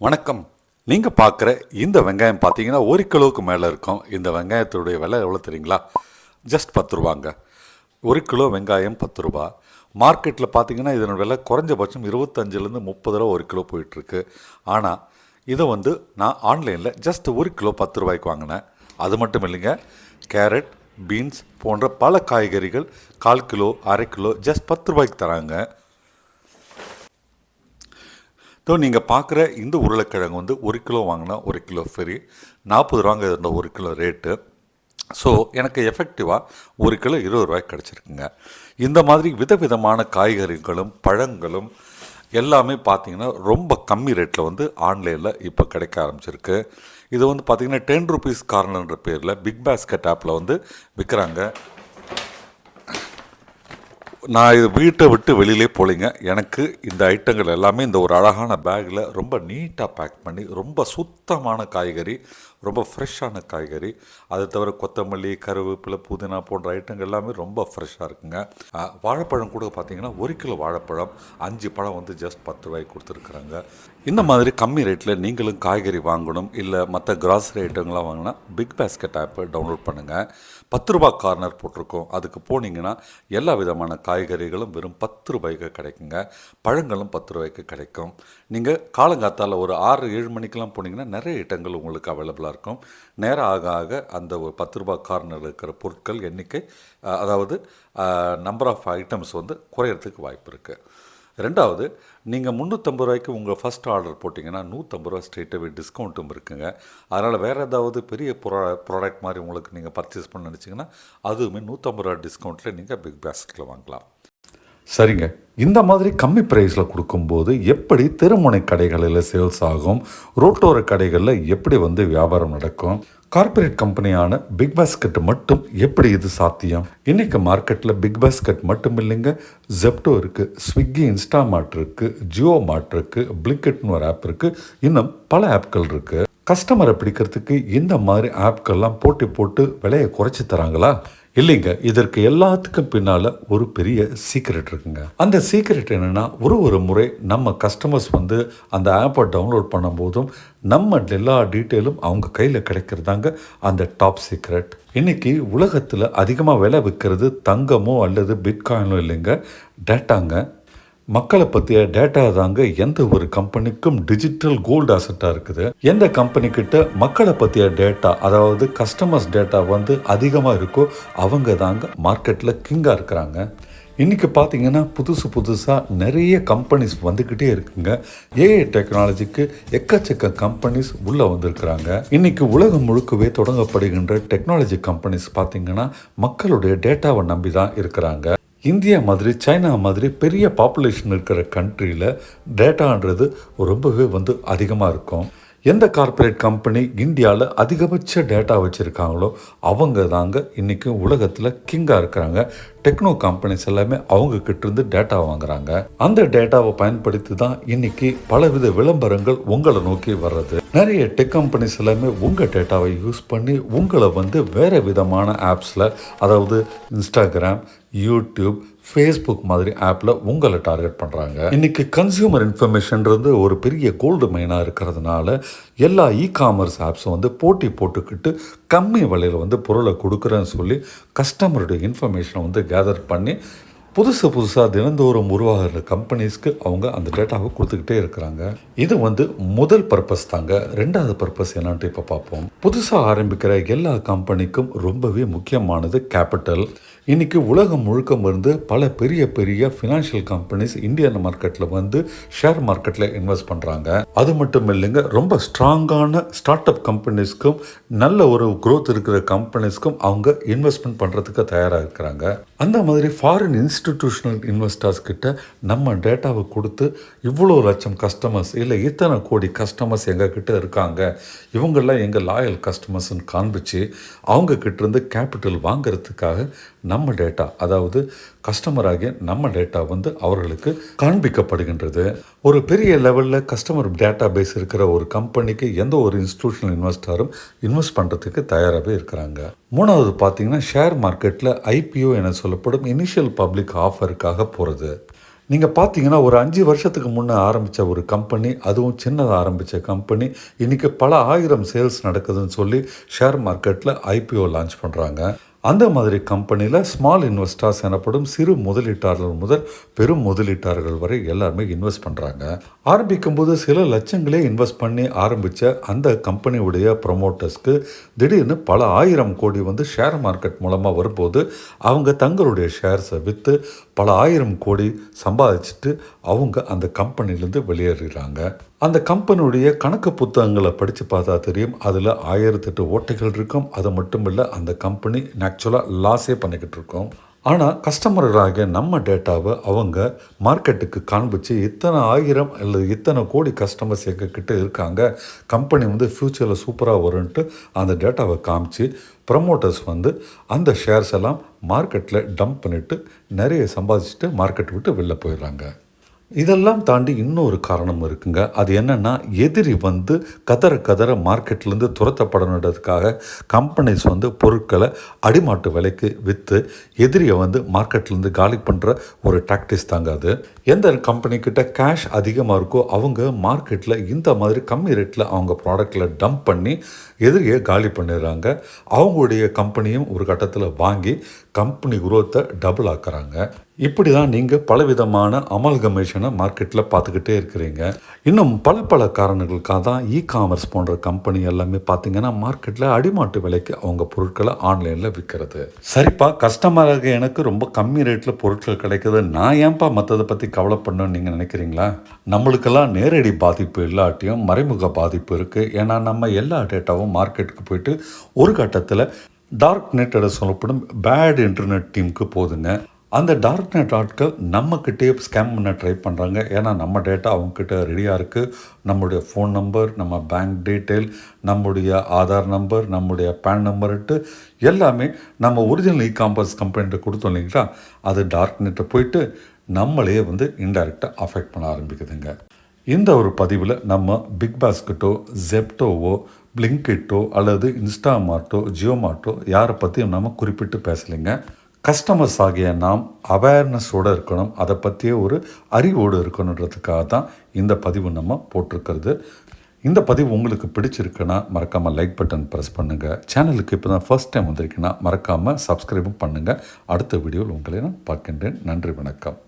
வணக்கம். நீங்கள் பார்க்குற இந்த வெங்காயம் பார்த்தீங்கன்னா 1 கிலோவுக்கு மேலே இருக்கும். இந்த வெங்காயத்துடைய விலை எவ்வளோ தெரியுங்களா? ஜஸ்ட் 10 ரூபாங்க. 1 கிலோ வெங்காயம் 10 ரூபா. மார்க்கெட்டில் பார்த்தீங்கன்னா இதனோட விலை குறைஞ்சபட்சம் 25லேருந்து 30 ரூபா 1 கிலோ போயிட்டுருக்கு. ஆனால் இதை நான் ஆன்லைனில் ஜஸ்ட் 1 கிலோ 10 ரூபாய்க்கு வாங்கினேன். அது மட்டும் இல்லைங்க, கேரட், பீன்ஸ் போன்ற பல காய்கறிகள் 1/4 கிலோ 1/2 கிலோ ஜஸ்ட் 10 ரூபாய்க்கு தராங்க. நீங்கள் பார்க்குற இந்த உருளைக்கிழங்கு 1 கிலோ வாங்கினா 1 கிலோ ஃப்ரீ. 40 ரூபாங்க இருந்த 1 கிலோ ரேட்டு. ஸோ எனக்கு எஃபெக்டிவாக 1 கிலோ 20 ரூபாய்க்கு கிடச்சிருக்குங்க. இந்த மாதிரி விதவிதமான காய்கறிகளும் பழங்களும் எல்லாமே பார்த்திங்கன்னா ரொம்ப கம்மி ரேட்டில் ஆன்லைனில் இப்போ கிடைக்க ஆரம்பிச்சிருக்கு. இது பார்த்திங்கன்னா 10 ருபீஸ் கார்னர்ன்ற பேரில் பிக் பாஸ்கெட் ஆப்பில் விற்கிறாங்க. நான் இது வீட்டை விட்டு வெளியிலே போலிங்க. எனக்கு இந்த ஐட்டங்கள் எல்லாமே இந்த ஒரு அழகான பேக்கில் ரொம்ப நீட்டாக பேக் பண்ணி, ரொம்ப சுத்தமான காய்கறி, ரொம்ப ஃப்ரெஷ்ஷான காய்கறி. அது தவிர கொத்தமல்லி, கருவேப்பிலை, புதினா போன்ற ஐட்டங்கள் எல்லாமே ரொம்ப ஃப்ரெஷ்ஷாக இருக்குங்க. வாழைப்பழம் கூட பார்த்திங்கன்னா 1 கிலோ வாழைப்பழம் 5 பழம் ஜஸ்ட் 10 ரூபாய்க்கு கொடுத்துருக்குறாங்க. இந்த மாதிரி கம்மி ரேட்டில் நீங்களும் காய்கறி வாங்கணும், இல்லை மற்ற கிராசரி ஐட்டங்கள்லாம் வாங்கினா பிக் பாஸ்கெட் ஆப்பை டவுன்லோட் பண்ணுங்கள். 10 ரூபா கார்னர் போட்டிருக்கோம். அதுக்கு போனீங்கன்னா எல்லா விதமான காய்கறிகளும் வெறும் 10 ரூபாய்க்கு கிடைக்குங்க. பழங்களும் 10 ரூபாய்க்கு கிடைக்கும். நீங்கள் காலங்காத்தால் ஒரு 6-7 மணிக்கெலாம் போனீங்கன்னா நிறைய ஐட்டங்கள் உங்களுக்கு அவைலபிளாக இருக்கும். நேரம் ஆக ஆக அந்த ஒரு 10 ரூபா கார்னரில் இருக்கிற பொருட்கள் எண்ணிக்கை, அதாவது நம்பர் ஆஃப் ஐட்டம்ஸ் குறையிறதுக்கு வாய்ப்பு இருக்குது. ரெண்டாவது, நீங்கள் 350 ரூபாய்க்கு உங்கள் ஃபஸ்ட் ஆர்டர் போட்டிங்கன்னா 150 ரூபா ஸ்ட்ரெயிட்டாகவே டிஸ்கவுண்ட்டும் இருக்குங்க. அதனால் வேறு ஏதாவது பெரிய ப்ராடக்ட் மாதிரி உங்களுக்கு நீங்கள் பர்ச்சேஸ் பண்ண நினச்சிங்கன்னா அதுவுமே 150 ரூபா டிஸ்கவுண்ட்டில் நீங்கள் பிக் பாஸ்கெட்டில் வாங்கலாம். சரிங்க, இந்த மாதிரி கம்மி ப்ரைஸில் கொடுக்கும்போது எப்படி தெருமுனை கடைகளில் சேல்ஸ் ஆகும், ரோட்டோர கடைகளில் எப்படி வியாபாரம் நடக்கும், கார்ப்பரேட் கம்பெனியான பிக் பாஸ்கெட் மட்டும் எப்படி இது சாத்தியம்? இன்றைக்கி மார்க்கெட்டில் பிக் பாஸ்கெட் மட்டும் இல்லைங்க, ஜெப்டோ இருக்குது, ஸ்விக்கி, இன்ஸ்டாமார்ட் இருக்குது, ஜியோ மார்ட் இருக்குது, பிளிங்கெட்னு ஒரு ஆப் இருக்குது, இன்னும் பல ஆப்கள் இருக்குது. கஸ்டமரை பிடிக்கிறதுக்கு இந்த மாதிரி ஆப்கள்லாம் போட்டி போட்டு விலையை குறைச்சி தராங்களா? இல்லைங்க. இதற்கு எல்லாத்துக்கும் பின்னால் ஒரு பெரிய சீக்ரெட் இருக்குங்க. அந்த சீக்ரெட் என்னென்னா, ஒரு முறை நம்ம கஸ்டமர்ஸ் அந்த ஆப்பை டவுன்லோட் பண்ணும்போதும் நம்ம எல்லா டீட்டெயிலும் அவங்க கையில் கிடைக்கிறதாங்க அந்த டாப் சீக்ரெட். இன்றைக்கி உலகத்தில் அதிகமாக விலை விற்கிறது தங்கமோ அல்லது பிட்காயினோ இல்லைங்க, டேட்டாங்க. மக்களை பற்றிய டேட்டா தாங்க எந்த ஒரு கம்பெனிக்கும் டிஜிட்டல் கோல்டு அசட்டாக இருக்குது. எந்த கம்பெனிக்கிட்ட மக்களை பற்றிய டேட்டா, அதாவது கஸ்டமர்ஸ் டேட்டா அதிகமாக இருக்கோ அவங்க தாங்க மார்க்கெட்டில் கிங்காக இருக்கிறாங்க. இன்றைக்கி பார்த்தீங்கன்னா புதுசாக நிறைய கம்பெனிஸ் வந்துக்கிட்டே இருக்குங்க. ஏஐ டெக்னாலஜிக்கு எக்கச்சக்க கம்பெனிஸ் உள்ளே வந்திருக்கிறாங்க. இன்றைக்கி உலகம் முழுக்கவே தொடங்கப்படுகின்ற டெக்னாலஜி கம்பெனிஸ் பார்த்திங்கன்னா மக்களுடைய டேட்டாவை நம்பி தான் இருக்கிறாங்க. இந்தியா மாதிரி சைனா மாதிரி பெரிய பாப்புலேஷன் இருக்கிற கண்ட்ரியில் டேட்டான்றது ரொம்பவே அதிகமாக இருக்கும். எந்த கார்ப்பரேட் கம்பெனி இந்தியாவில் அதிகபட்ச டேட்டா வச்சுருக்காங்களோ அவங்க தாங்க இன்றைக்கி உலகத்தில் கிங்காக இருக்கிறாங்க. டெக்னோ கம்பெனிஸ் எல்லாமே அவங்கக்கிட்டேருந்து டேட்டா வாங்குறாங்க. அந்த டேட்டாவை பயன்படுத்தி தான் இன்றைக்கி பலவித விளம்பரங்கள் உங்களை நோக்கி வர்றது. நிறைய டெக் கம்பெனிஸ் எல்லாமே உங்கள் டேட்டாவை யூஸ் பண்ணி உங்களை வேறு விதமான ஆப்ஸில், அதாவது இன்ஸ்டாகிராம், யூடியூப், ஃபேஸ்புக் மாதிரி ஆப்பில் உங்களை டார்கெட் பண்ணுறாங்க. இன்றைக்கி கன்சியூமர் இன்ஃபர்மேஷன்றது ஒரு பெரிய கோல்டு மைனாக இருக்கிறதுனால எல்லா காமர்ஸ் ஆப்ஸும் போட்டி போட்டுக்கிட்டு கம்மி விலையில் பொருளை கொடுக்குறேன்னு சொல்லி கஸ்டமருடைய இன்ஃபர்மேஷனை கேதர் பண்ணி புதுசாக தினந்தோறும் உருவாகிற கம்பெனிஸ்க்கு அவங்க அந்த டேட்டாவை கொடுத்துக்கிட்டே இருக்கிறாங்க. இது முதல் பர்பஸ் தாங்க. ரெண்டாவது பர்பஸ் என்னான்ட்டு இப்போ பார்ப்போம். புதுசாக ஆரம்பிக்கிற எல்லா கம்பெனிக்கும் ரொம்பவே முக்கியமானது கேபிட்டல். இன்றைக்கி உலகம் முழுக்க பல பெரிய ஃபினான்ஷியல் கம்பெனிஸ் இந்தியன் மார்க்கெட்டில் ஷேர் மார்க்கெட்டில் இன்வெஸ்ட் பண்ணுறாங்க. அது மட்டும் இல்லைங்க, ரொம்ப ஸ்ட்ராங்கான ஸ்டார்ட் அப் கம்பெனிஸ்க்கும் நல்ல ஒரு க்ரோத் இருக்கிற கம்பெனிஸ்க்கும் அவங்க இன்வெஸ்ட்மெண்ட் பண்ணுறதுக்கு தயாராக இருக்கிறாங்க. அந்த மாதிரி ஃபாரின் இன்ஸ்டிடியூஷனல் இன்வெஸ்டர்ஸ் கிட்ட நம்ம டேட்டாவை கொடுத்து இவ்வளோ லட்சம் கஸ்டமர்ஸ் இல்லை இத்தனை கோடி கஸ்டமர்ஸ் எங்ககிட்ட இருக்காங்க, இவங்கெல்லாம் எங்கள் லாயல் கஸ்டமர்ஸ்ன்னு காண்பிச்சு அவங்க கிட்டேருந்து கேபிட்டல் வாங்கிறதுக்காக நம்ம டேட்டா, அதாவது கஸ்டமர் ஆகிய நம்ம டேட்டா அவர்களுக்கு காண்பிக்கப்படுகின்றது. ஒரு பெரிய லெவலில் கஸ்டமர் டேட்டா பேஸ் இருக்கிற ஒரு கம்பெனிக்கு எந்த ஒரு இன்ஸ்டிடியூஷனல் இன்வெஸ்டரும் இன்வெஸ்ட் பண்ணுறதுக்கு தயாராகவே இருக்கிறாங்க. மூணாவது பார்த்தீங்கன்னா ஷேர் மார்க்கெட்டில் ஐபிஓ என சொல்லப்படும் இனிஷியல் பப்ளிக் ஆஃபருக்காக போகிறது. நீங்கள் பார்த்தீங்கன்னா ஒரு 5 வருஷத்துக்கு முன்னே ஆரம்பித்த ஒரு கம்பெனி, அதுவும் சின்னதாக ஆரம்பித்த கம்பெனி, இன்றைக்கி பல ஆயிரம் சேல்ஸ் நடக்குதுன்னு சொல்லி ஷேர் மார்க்கெட்டில் ஐபிஓ லான்ச் பண்ணுறாங்க. அந்த மாதிரி கம்பெனியில் ஸ்மால் இன்வெஸ்டர்ஸ் எனப்படும் சிறு முதலீட்டாளர்கள் முதல் பெரும் முதலீட்டாளர்கள் வரை எல்லாருமே இன்வெஸ்ட் பண்ணுறாங்க. ஆரம்பிக்கும் போது சில லட்சங்களே இன்வெஸ்ட் பண்ணி ஆரம்பித்த அந்த கம்பெனியுடைய ப்ரொமோட்டர்ஸ்க்கு திடீர்னு பல ஆயிரம் கோடி வந்து ஷேர் மார்க்கெட் மூலமாக வரும்போது அவங்க தங்களுடைய ஷேர்ஸை விற்று பல ஆயிரம் கோடி சம்பாதிச்சுட்டு அவங்க அந்த கம்பெனிலேருந்து வெளியேறுகிறாங்க. அந்த கம்பெனியுடைய கணக்கு புத்தகங்களை படித்து பார்த்தா தெரியும், அதில் 1008 ஓட்டைகள் இருக்கும். அது மட்டும் இல்லை, அந்த கம்பெனி ஆக்சுவலாக லாஸே பண்ணிக்கிட்டு இருக்கோம். ஆனால் கஸ்டமர்களாகிய நம்ம டேட்டாவை அவங்க மார்க்கெட்டுக்கு காண்பிச்சு இத்தனை ஆயிரம் அல்லது இத்தனை கோடி கஸ்டமர்ஸ் எங்ககிட்ட இருக்காங்க, கம்பெனி வந்து ஃப்யூச்சரில் சூப்பராக வரும்ன்ட்டு அந்த டேட்டாவை காமிச்சு ப்ரமோட்டர்ஸ் வந்து அந்த ஷேர்ஸ் எல்லாம் மார்க்கெட்டில் டம்ப் பண்ணிவிட்டு நிறைய சம்பாதிச்சுட்டு மார்க்கெட் விட்டு வெளில போயிடுறாங்க. இதெல்லாம் தாண்டி இன்னொரு காரணம் இருக்குங்க. அது என்னென்னா, எதிரி வந்து கதற மார்க்கெட்லேருந்து துரத்தப்படணுன்றதுக்காக கம்பெனிஸ் வந்து பொருட்களை அடிமாட்டு விலைக்கு விற்று எதிரியை வந்து மார்க்கெட்லேருந்து காலி பண்ணுற ஒரு டாக்டிக்ஸ் தாங்க அது. எந்த கம்பெனிக்கிட்ட கேஷ் அதிகமாக இருக்கோ அவங்க மார்க்கெட்டில் இந்த மாதிரி கம்மி ரேட்டில் அவங்க ப்ராடக்டில் டம்ப் பண்ணி எதிரியை காலி பண்ணிடுறாங்க. அவங்களுடைய கம்பெனியும் ஒரு கட்டத்தில் வாங்கி கம்பெனி குரோத்தை டபுள் ஆக்குறாங்க. இப்படி தான் நீங்கள் பலவிதமான அமல்கமேஷனை மார்க்கெட்டில் பார்த்துக்கிட்டே இருக்கிறீங்க. இன்னும் பல காரணங்களுக்காக தான் காமர்ஸ் போன்ற கம்பெனி எல்லாமே பார்த்தீங்கன்னா மார்க்கெட்டில் அடிமாட்டு விலைக்கு அவங்க பொருட்களை ஆன்லைனில் விற்கிறது. சரிப்பா, கஸ்டமராக எனக்கு ரொம்ப கம்மி ரேட்டில் பொருட்கள் கிடைக்குது, நான் ஏன்பா மற்றதை பற்றி கவலைப்படணும்னு நீங்கள் நினைக்கிறீங்களா? நம்மளுக்கெல்லாம் நேரடி பாதிப்பு இல்லாட்டியும் மறைமுக பாதிப்பு இருக்குது. ஏன்னா நம்ம எல்லா டேட்டாவும் மார்க்கெட்டுக்கு போயிட்டு ஒரு கட்டத்தில் டார்க் நெட் என சொல்லப்படும் பேட் இன்டர்நெட் டீமுக்கு போகுதுங்க. அந்த டார்க் நெட் ஆட்கள் நம்மக்கிட்டே ஸ்கேம் பண்ண ட்ரை பண்ணுறாங்க. ஏன்னா நம்ம டேட்டா அவங்கக்கிட்ட ரெடியாக இருக்குது. நம்முடைய ஃபோன் நம்பர், நம்ம பேங்க் டீட்டெயில், நம்முடைய ஆதார் நம்பர், நம்முடைய பேன் நம்பர்ட்டு எல்லாமே நம்ம ஒரிஜினல் காமர்ஸ் கம்பெனிகிட்ட கொடுத்தோம் இல்லைங்களா, அது டார்க் நெட்டை போயிட்டு நம்மளே வந்து இன்டைரக்டாக அஃபெக்ட் பண்ண ஆரம்பிக்குதுங்க. இந்த ஒரு பதிவில் நம்ம பிக் பாஸ்கெட்டோ, ஜெப்டோவோ, பிளிங்கிட்டோ அல்லது இன்ஸ்டாமார்ட்டோ, ஜியோமார்ட்டோ யாரை பற்றியும் நம்ம குறிப்பிட்டு பேசலைங்க. கஸ்டமர்ஸ் ஆகிய நாம் அவேர்னஸோடு இருக்கணும், அதை பற்றிய ஒரு அறிவோடு இருக்கணுன்றதுக்காக தான் இந்த பதிவு நம்ம போட்டிருக்கிறது. இந்த பதிவு உங்களுக்கு பிடிச்சிருக்குன்னா மறக்காமல் லைக் பட்டன் ப்ரெஸ் பண்ணுங்கள். சேனலுக்கு இப்போ தான் ஃபர்ஸ்ட் டைம் வந்திருக்குன்னா மறக்காமல் சப்ஸ்கிரைபும் பண்ணுங்கள். அடுத்த வீடியோவில் உங்களை நான் பார்க்கின்றேன். நன்றி, வணக்கம்.